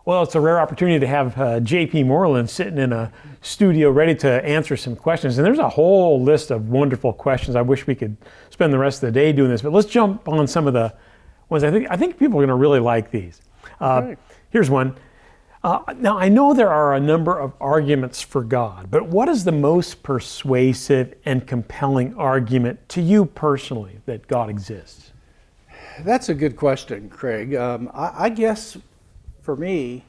Well, it's a rare opportunity to have J.P. Moreland sitting in a studio ready to answer some questions. And there's a whole list of wonderful questions. I wish we could spend the rest of the day doing this, but let's jump on some of the ones. I think people are going to really like these. Okay. Here's one. Now, I know there are a number of arguments for God, but what is the most persuasive and compelling argument to you personally that God exists? That's a good question, Craig. I guess for me,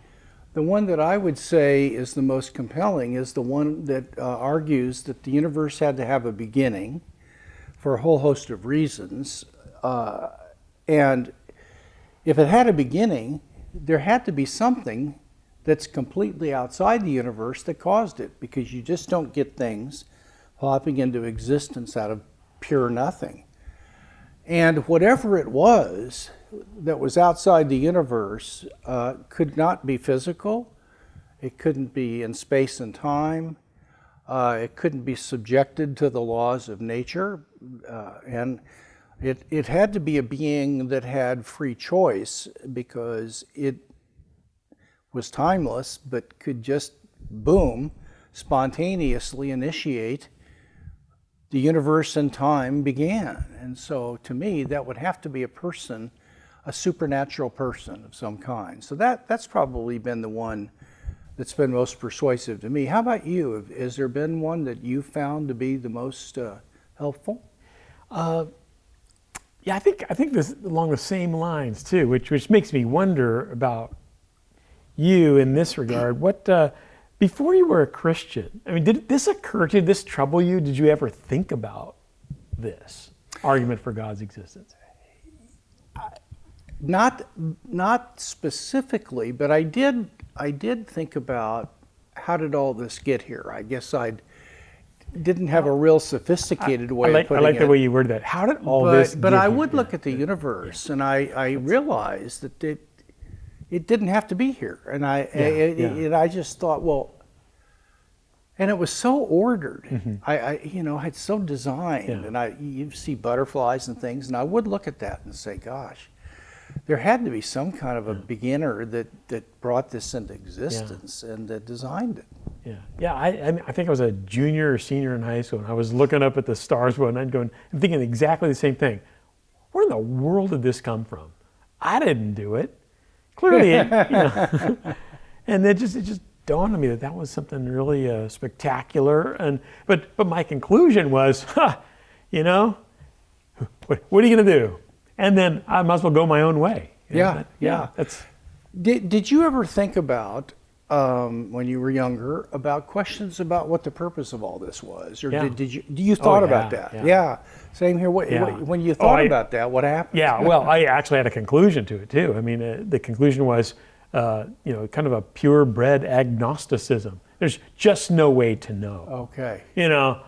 the one that I would say is the most compelling is the one that argues that the universe had to have a beginning for a whole host of reasons. And if it had a beginning, there had to be something that's completely outside the universe that caused it, because you just don't get things popping into existence out of pure nothing. And whatever it was that was outside the universe could not be physical. It couldn't be in space and time. It couldn't be subjected to the laws of nature. And it had to be a being that had free choice, because it was timeless, but could just, boom, spontaneously initiate the universe and time began. And so to me, that would have to be a person, a supernatural person of some kind. So that's probably been the one that's been most persuasive to me. How about you? Has there been one that you found to be the most helpful? Yeah, I think this along the same lines too, which makes me wonder about you in this regard. What before you were a Christian, I mean, did this occur to you? Did this trouble you? Did you ever think about this argument for God's existence? Not specifically, but I did think about, how did all this get here? I guess I didn't have a real sophisticated way of putting it. I like the way you worded that. How did all this But get I here? would look at the universe, and I realized that it didn't have to be here. And I just thought, well, and it was so ordered. Mm-hmm. It's so designed, and you see butterflies and things, and I would look at that and say, gosh, there had to be some kind of a beginner that brought this into existence and that designed it. I think I was a junior or senior in high school, and I was looking up at the stars one night and I'm thinking exactly the same thing. Where in the world did this come from? I didn't do it. Clearly, and it just dawned on me that was something really spectacular. But my conclusion was, what are you going to do? And then I might as well go my own way. Did you ever think about, when you were younger, about questions about what the purpose of all this was? Or did you thought about that? Yeah. Same here. When you thought about that, what happened? Yeah, well, I actually had a conclusion to it too. I mean, the conclusion was, kind of a purebred agnosticism. There's just no way to know. Okay.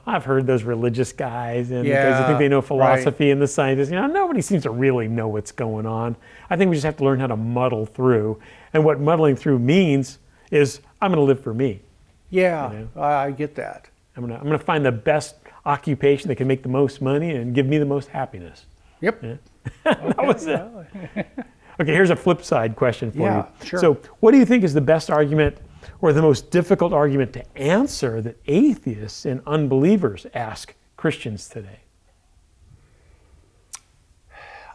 I've heard those religious guys and guys who think they know philosophy and the scientists. Nobody seems to really know what's going on. I think we just have to learn how to muddle through. And what muddling through means is I'm going to live for me. Yeah, I get that. I'm going to find the best occupation that can make the most money and give me the most happiness. Yep. Yeah. That was it. Okay, here's a flip side question for you. Sure. So what do you think is the best argument or the most difficult argument to answer that atheists and unbelievers ask Christians today?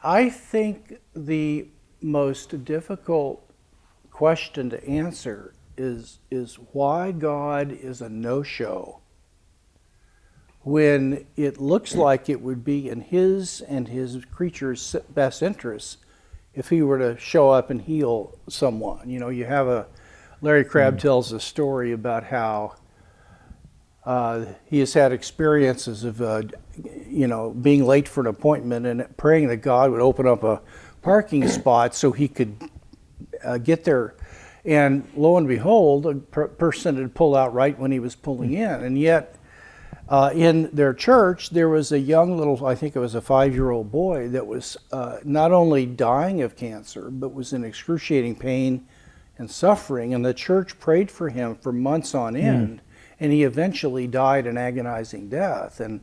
I think the most difficult question to answer is why God is a no-show when it looks like it would be in his and his creatures' best interests if he were to show up and heal someone. You have Larry Crabb tells a story about how he has had experiences of being late for an appointment and praying that God would open up a parking spot so he could get there. And lo and behold, a person had pulled out right when he was pulling in. And yet, in their church, there was a young little, I think it was a 5-year-old boy that was not only dying of cancer, but was in excruciating pain and suffering. And the church prayed for him for months on end. And he eventually died an agonizing death. And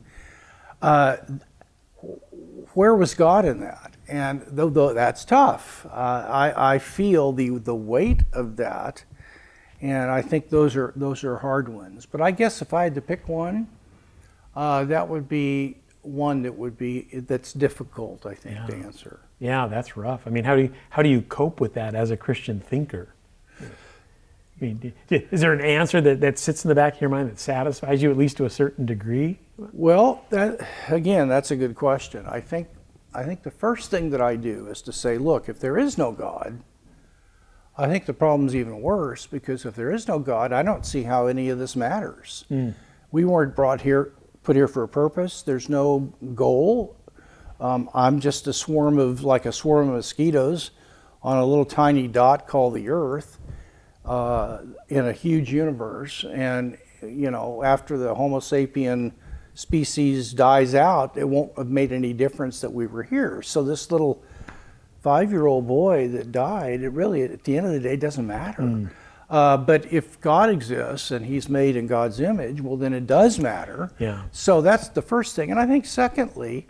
where was God in that? And though that's tough, I feel the weight of that, and I think those are hard ones. But I guess if I had to pick one, that would be one that's difficult, I think, to answer. Yeah, that's rough. I mean, how do you cope with that as a Christian thinker? I mean, is there an answer that sits in the back of your mind that satisfies you at least to a certain degree? Well, that's a good question. I think the first thing that I do is to say, look, if there is no God, I think the problem's even worse, because if there is no God, I don't see how any of this matters. We weren't put here for a purpose. There's no goal. I'm just like a swarm of mosquitoes on a little tiny dot called the Earth in a huge universe. And, after the Homo sapien species dies out, it won't have made any difference that we were here. So this little 5-year-old boy that died, it really, at the end of the day, doesn't matter. But if God exists and he's made in God's image, well, then it does matter. Yeah. So that's the first thing. And I think secondly,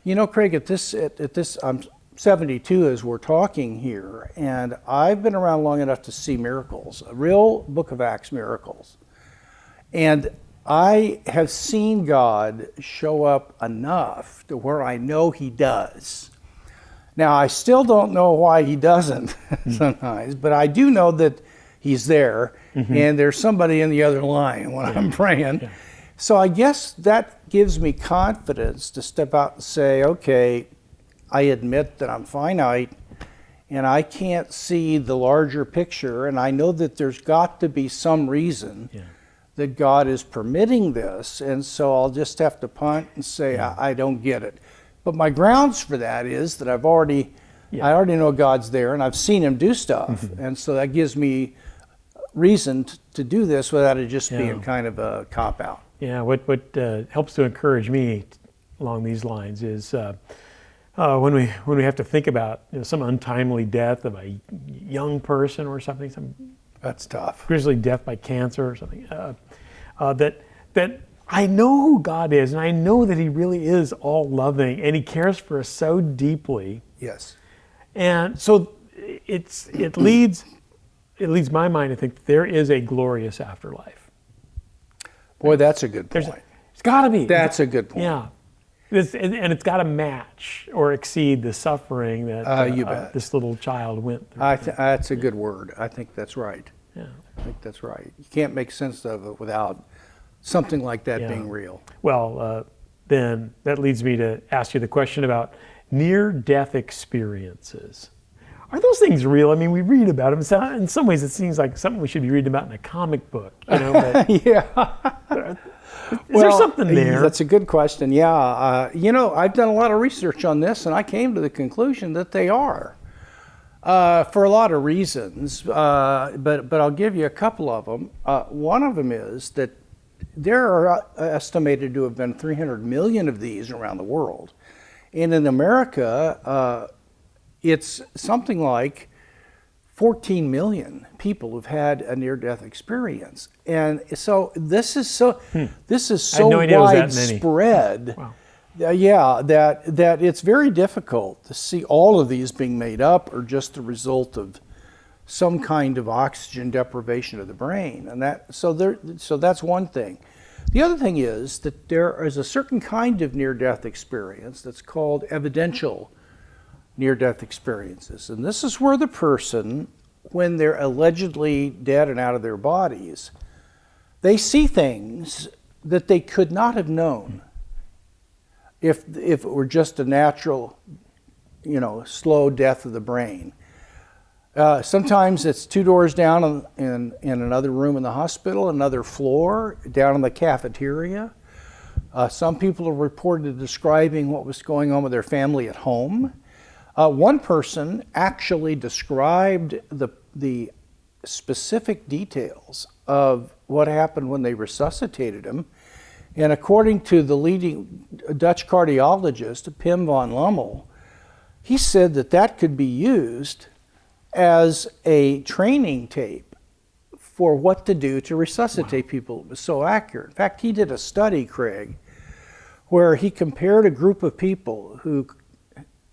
Craig, at this, I'm 72 as we're talking here, and I've been around long enough to see miracles, real Book of Acts miracles. And I have seen God show up enough to where I know he does. Now, I still don't know why he doesn't sometimes, but I do know that he's there, and there's somebody in the other line when I'm praying. Yeah. So I guess that gives me confidence to step out and say, okay, I admit that I'm finite, and I can't see the larger picture, and I know that there's got to be some reason that God is permitting this, and so I'll just have to punt and say, I don't get it. But my grounds for that is that I already know God's there, and I've seen him do stuff, and so that gives me reason to do this without it just being kind of a cop-out. Yeah, what helps to encourage me along these lines is when we have to think about some untimely death of a young person or something, some That's tough. grisly death by cancer or something, that I know who God is, and I know that he really is all loving, and he cares for us so deeply. Yes. And so it leads my mind to think there is a glorious afterlife. Boy, that's a good point. It's got to be. That's a good point. Yeah. And it's got to match or exceed the suffering that you bet. This little child went through. That's a good word. I think that's right. Yeah. I think that's right. You can't make sense of it without something like that being real. Well, then that leads me to ask you the question about near-death experiences. Are those things real? I mean, we read about them. So in some ways, it seems like something we should be reading about in a comic book. But Yeah. is there something there? That's a good question. Yeah. I've done a lot of research on this, and I came to the conclusion that they are for a lot of reasons. But I'll give you a couple of them. One of them is that there are estimated to have been 300 million of these around the world. And in America, it's something like 14 million people who've had a near-death experience, and so this is so no idea it was that widespread. Wow. That it's very difficult to see all of these being made up or just the result of some kind of oxygen deprivation of the brain, and so that's one thing. The other thing is that there is a certain kind of near-death experience that's called evidential near-death experiences. And this is where the person, when they're allegedly dead and out of their bodies, they see things that they could not have known if it were just a natural, slow death of the brain. Sometimes it's 2 doors down in another room in the hospital, another floor, down in the cafeteria. Some people are reported describing what was going on with their family at home. One person actually described the specific details of what happened when they resuscitated him. And according to the leading Dutch cardiologist, Pim van Lommel, he said that could be used as a training tape for what to do to resuscitate people. It was so accurate. In fact, he did a study, Craig, where he compared a group of people who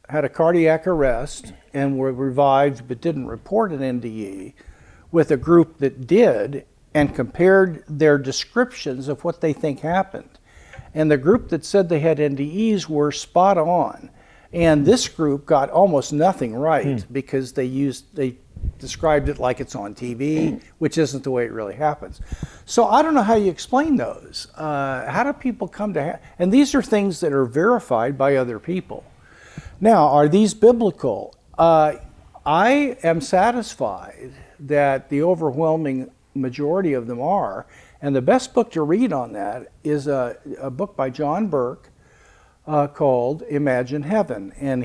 had a cardiac arrest and were revived but didn't report an NDE, with a group that did, and compared their descriptions of what they think happened. And the group that said they had NDEs were spot on. And this group got almost nothing right because they described it like it's on TV, which isn't the way it really happens. So I don't know how you explain those. How do people come to, and these are things that are verified by other people. Now, are these biblical? I am satisfied that the overwhelming majority of them are. And the best book to read on that is a book by John Burke called Imagine Heaven. And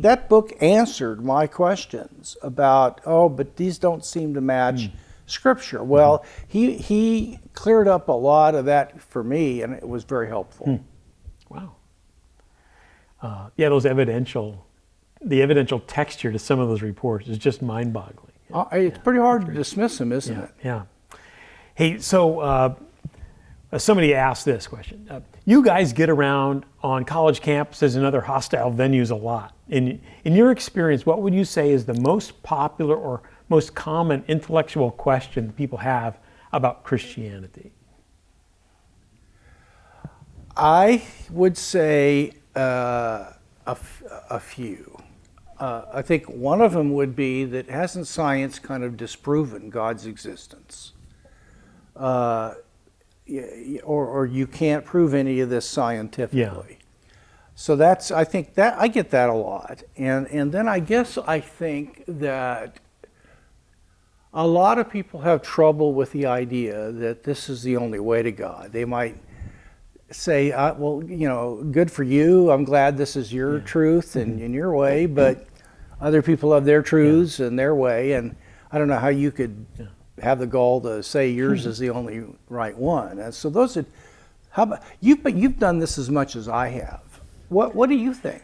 that book answered my questions about, but these don't seem to match Scripture. Well, he cleared up a lot of that for me, and it was very helpful. Wow. Yeah, the evidential texture to some of those reports is just mind-boggling. It's pretty hard to dismiss them, isn't it? Yeah. Hey, so somebody asked this question. You guys get around on college campuses and other hostile venues a lot. In your experience, what would you say is the most popular or most common intellectual question people have about Christianity? I would say a few. I think one of them would be that hasn't science kind of disproven God's existence? Or you can't prove any of this scientifically. Yeah. So I think that I get that a lot. And then I think that a lot of people have trouble with the idea that this is the only way to God. They might say, well, good for you. I'm glad this is your truth and in your way, but other people have their truths and their way, and I don't know how you could have the gall to say yours is the only right one. And so how about you? But you've done this as much as I have. What do you think?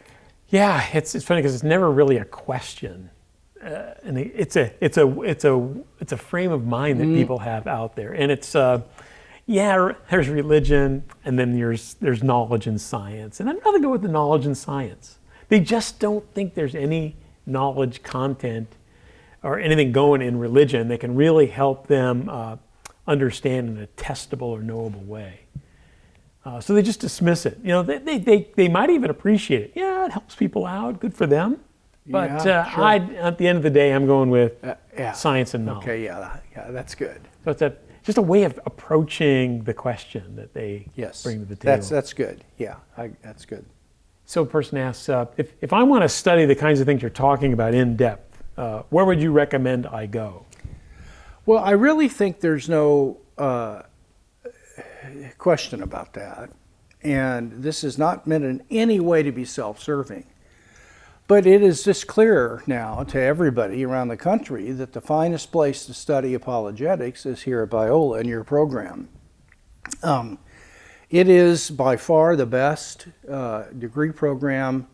Yeah, it's funny because it's never really a question, and it's a frame of mind that people have out there, and it's there's religion, and then there's knowledge and science, and I'd rather go with the knowledge and science. They just don't think there's any knowledge content or anything going in religion that can really help them understand in a testable or knowable way. So they just dismiss it. They might even appreciate it. Yeah, it helps people out. Good for them. But sure. At the end of the day, I'm going with science and knowledge. Okay, that's good. So it's just a way of approaching the question that they bring to the table. That's good. Yeah, that's good. So a person asks, if I want to study the kinds of things you're talking about in depth, where would you recommend I go? Well, I really think there's no question about that. And this is not meant in any way to be self-serving. But it is just clear now to everybody around the country that the finest place to study apologetics is here at Biola in your program. It is by far the best degree program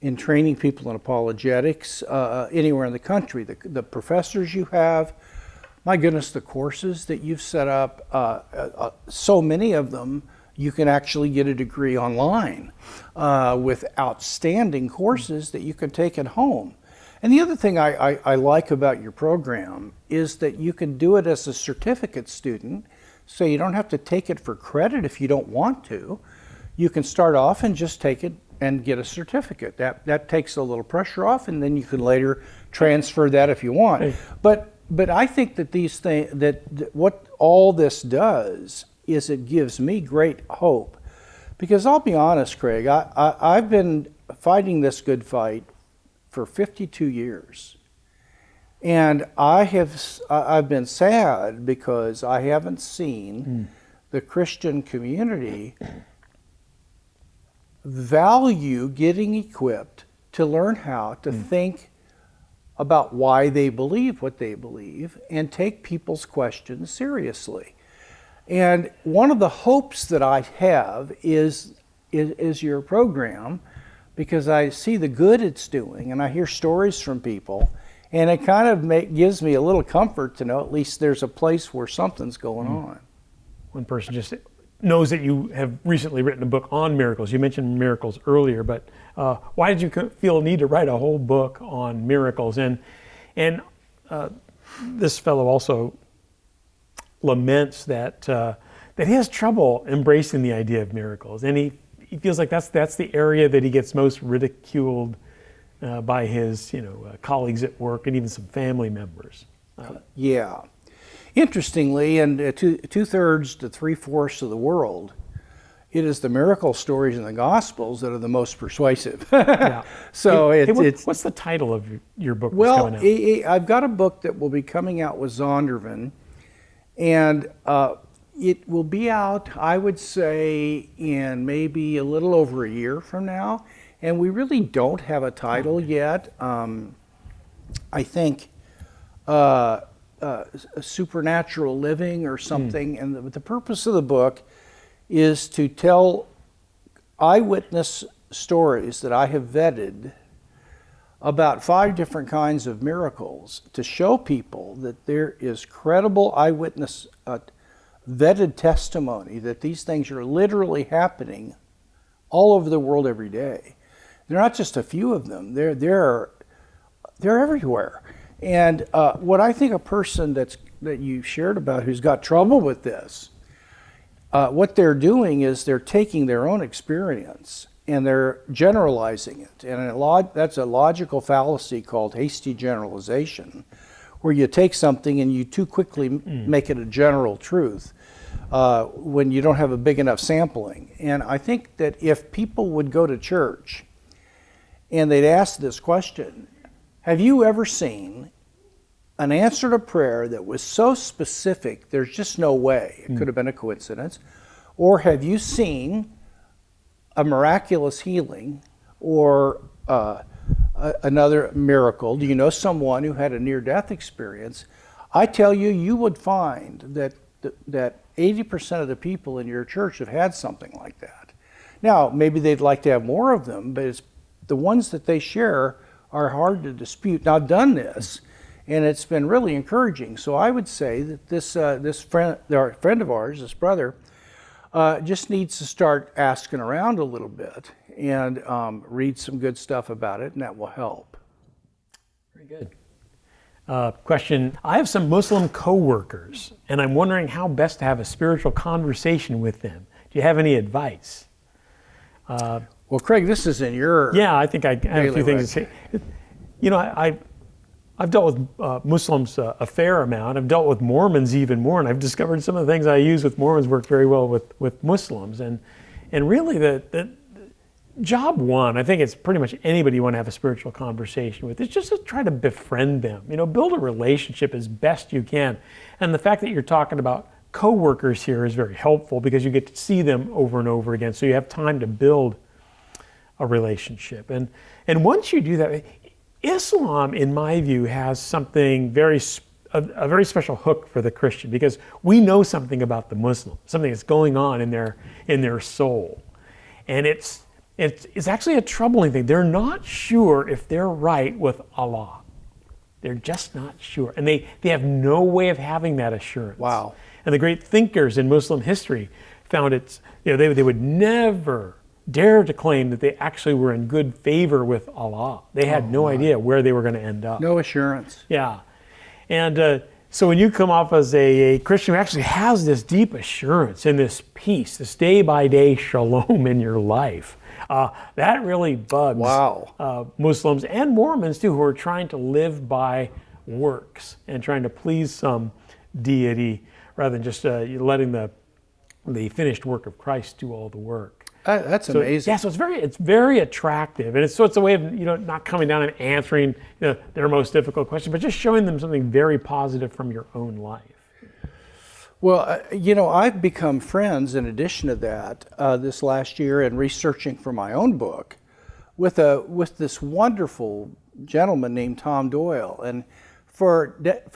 in training people in apologetics anywhere in the country. The professors you have, my goodness, the courses that you've set up, so many of them, you can actually get a degree online with outstanding courses that you can take at home. And the other thing I like about your program is that you can do it as a certificate student, so you don't have to take it for credit if you don't want to. You can start off and just take it and get a certificate. That takes a little pressure off, and then you can later transfer that if you want. Hey. But I think that these things, that what all this does is it gives me great hope. Because I'll be honest, Craig, I've been fighting this good fight for 52 years. And I've been sad because I haven't seen the Christian community value getting equipped to learn how to think about why they believe what they believe and take people's questions seriously. And one of the hopes that I have is your program, because I see the good it's doing and I hear stories from people, and it kind of gives me a little comfort to know at least there's a place where something's going on. One person just knows that you have recently written a book on miracles. You mentioned miracles earlier, but why did you feel a need to write a whole book on miracles? And this fellow also laments that he has trouble embracing the idea of miracles, and he feels like that's the area that he gets most ridiculed by his colleagues at work and even some family members. Yeah. Interestingly, in 2/3 to 3/4 of the world, it is the miracle stories in the Gospels that are the most persuasive. Yeah. So it's what's the title of your book? well, that's coming out? I've got a book that will be coming out with Zondervan, and it will be out, I would say, in maybe a little over a year from now. And we really don't have a title yet. I think supernatural living or something. And the purpose of the book is to tell eyewitness stories that I have vetted about 5 different kinds of miracles to show people that there is credible eyewitness vetted testimony that these things are literally happening all over the world every day. They're not just a few of them. They're everywhere. And what I think a person that you shared about who's got trouble with this, what they're doing is they're taking their own experience and they're generalizing it. And that's a logical fallacy called hasty generalization, where you take something and you too quickly make it a general truth when you don't have a big enough sampling. And I think that if people would go to church and they'd ask this question, have you ever seen an answer to prayer that was so specific there's just no way it could have been a coincidence? Or have you seen a miraculous healing or another miracle? Do you know someone who had a near-death experience? I tell you, you would find that 80% of the people in your church have had something like that. Now, maybe they'd like to have more of them, but it's the ones that they share are hard to dispute. Now, I've done this, and it's been really encouraging. So I would say that this friend of ours, this brother, just needs to start asking around a little bit and read some good stuff about it, and that will help. Very good. Question: I have some Muslim coworkers, and I'm wondering how best to have a spiritual conversation with them. Do you have any advice? Well, Craig, this is in your Yeah, I think I have a few things to say. I've dealt with Muslims a fair amount. I've dealt with Mormons even more, and I've discovered some of the things I use with Mormons work very well with Muslims. And really, the job one, I think it's pretty much anybody you want to have a spiritual conversation with. It's just to try to befriend them. Build a relationship as best you can. And the fact that you're talking about coworkers here is very helpful because you get to see them over and over again, so you have time to build a relationship. And once you do that, Islam, in my view, has something a very special hook for the Christian, because we know something about the Muslim, something that's going on in their soul, and it's actually a troubling thing. They're not sure if they're right with Allah. They're just not sure, and they have no way of having that assurance. Wow! And the great thinkers in Muslim history found they would never dare to claim that they actually were in good favor with Allah. They had no idea where they were going to end up. No assurance. Yeah. And so when you come off as a Christian who actually has this deep assurance and this peace, this day-by-day shalom in your life, that really bugs Muslims and Mormons too, who are trying to live by works and trying to please some deity rather than just letting the finished work of Christ do all the work. That's amazing. Yeah, so it's very attractive, and it's a way of not coming down and answering their most difficult question, but just showing them something very positive from your own life. Well, I've become friends in addition to that this last year in researching for my own book with this wonderful gentleman named Tom Doyle, and for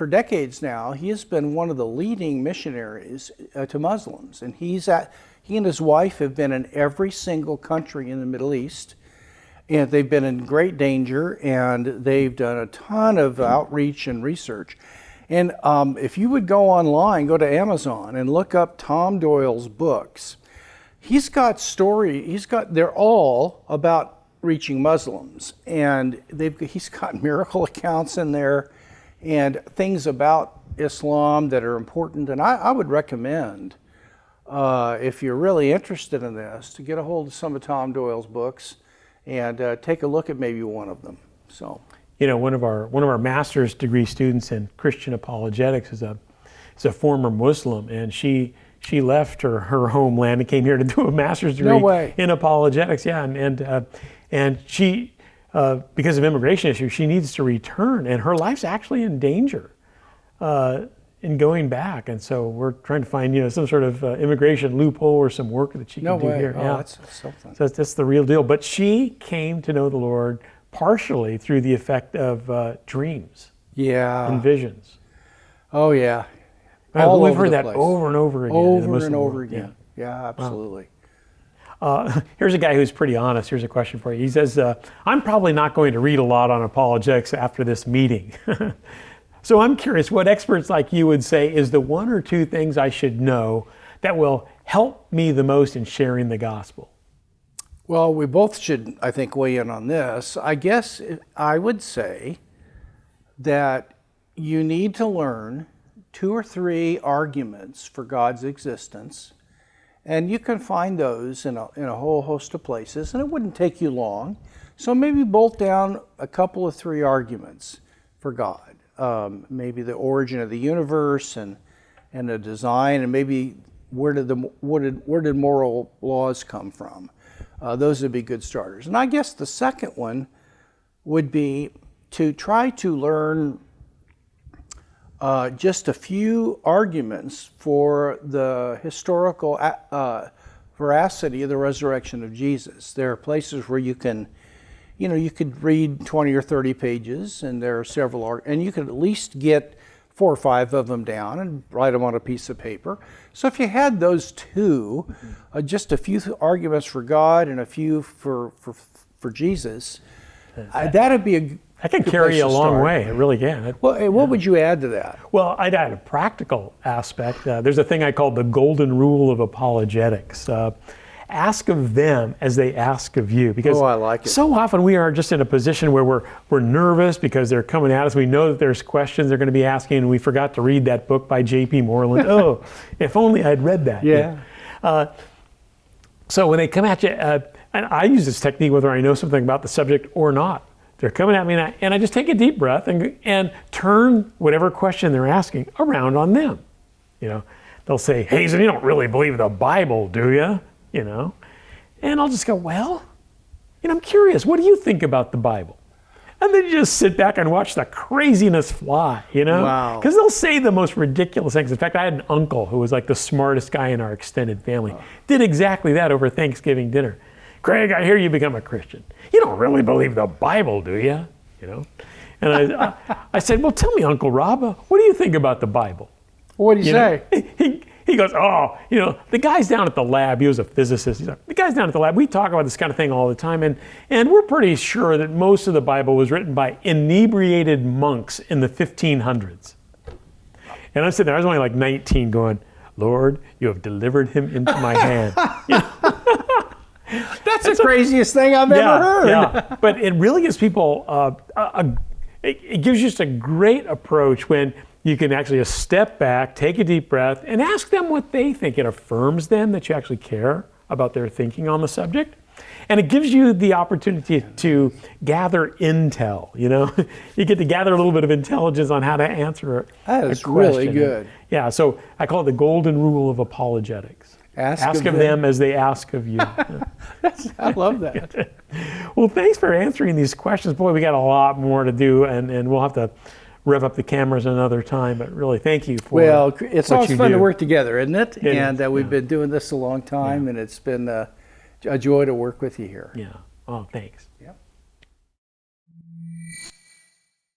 decades now he has been one of the leading missionaries to Muslims, and he and his wife have been in every single country in the Middle East, and they've been in great danger, and they've done a ton of outreach and research. And if you would go online, go to Amazon and look up Tom Doyle's books, they're all about reaching Muslims. And he's got miracle accounts in there and things about Islam that are important. And I would recommend, if you're really interested in this, to get a hold of some of Tom Doyle's books and take a look at maybe one of them. So, one of our master's degree students in Christian apologetics is a former Muslim, and she left her homeland and came here to do a master's degree in apologetics. Yeah, and she because of immigration issues, she needs to return, and her life's actually in danger in going back. And so we're trying to find some sort of immigration loophole or some work that she can do here. Oh, yeah, that's something. So that's the real deal. But she came to know the Lord partially through the effect of dreams, and visions. Oh yeah. We've heard that over and over again. Over and over again. Yeah, absolutely. Here's a guy who's pretty honest. Here's a question for you. He says, I'm probably not going to read a lot on apologetics after this meeting. So I'm curious what experts like you would say is the one or two things I should know that will help me the most in sharing the gospel. Well, we both should, I think, weigh in on this. I guess I would say that you need to learn 2 or 3 arguments for God's existence, and you can find those in a whole host of places, and it wouldn't take you long. So maybe bolt down a couple of 3 arguments for God. Maybe the origin of the universe and the design, and maybe where did moral laws come from? Those would be good starters. And I guess the second one would be to try to learn just a few arguments for the historical veracity of the resurrection of Jesus. There are places where you can, you could read 20 or 30 pages, and there are several, and you could at least get 4 or 5 of them down and write them on a piece of paper. So if you had those 2, just a few arguments for God and a few for Jesus, that'd be a that can carry you a long way. It really can. Well, what would you add to that? Well, I'd add a practical aspect. There's a thing I call the golden rule of apologetics. Ask of them as they ask of you. Because I like it. So often we are just in a position where we're nervous because they're coming at us. We know that there's questions they're going to be asking, and we forgot to read that book by J.P. Moreland. Oh, if only I'd read that. Yeah. So when they come at you, and I use this technique whether I know something about the subject or not. They're coming at me, and I just take a deep breath and turn whatever question they're asking around on them. They'll say, Hazen, you don't really believe the Bible, do you? And I'll just go, well, I'm curious. What do you think about the Bible? And then you just sit back and watch the craziness fly, Wow. Because they'll say the most ridiculous things. In fact, I had an uncle who was like the smartest guy in our extended family. Did exactly that over Thanksgiving dinner. Craig, I hear you become a Christian. You don't really believe the Bible, do you? And I said, well, tell me, Uncle Rob, what do you think about the Bible? What did he say? He goes, the guys down at the lab, he was a physicist, he's like, the guys down at the lab, we talk about this kind of thing all the time, and we're pretty sure that most of the Bible was written by inebriated monks in the 1500s. And I'm sitting there, I was only like 19 going, Lord, you have delivered him into my hand. That's the craziest thing I've ever heard. Yeah, but it really gives people, it gives you just a great approach when you can actually just step back, take a deep breath, and ask them what they think. It affirms them that you actually care about their thinking on the subject. And it gives you the opportunity to gather intel, You get to gather a little bit of intelligence on how to answer a question. That is really good. Yeah, so I call it the golden rule of apologetics. Ask of them as they ask of you. I love that. Well, thanks for answering these questions. Boy, we got a lot more to do, and we'll have to rev up the cameras another time, but really thank you for it's always fun to work together, isn't it? And we've been doing this a long time, and it's been a joy to work with you here. Yeah. Oh, thanks. Yep.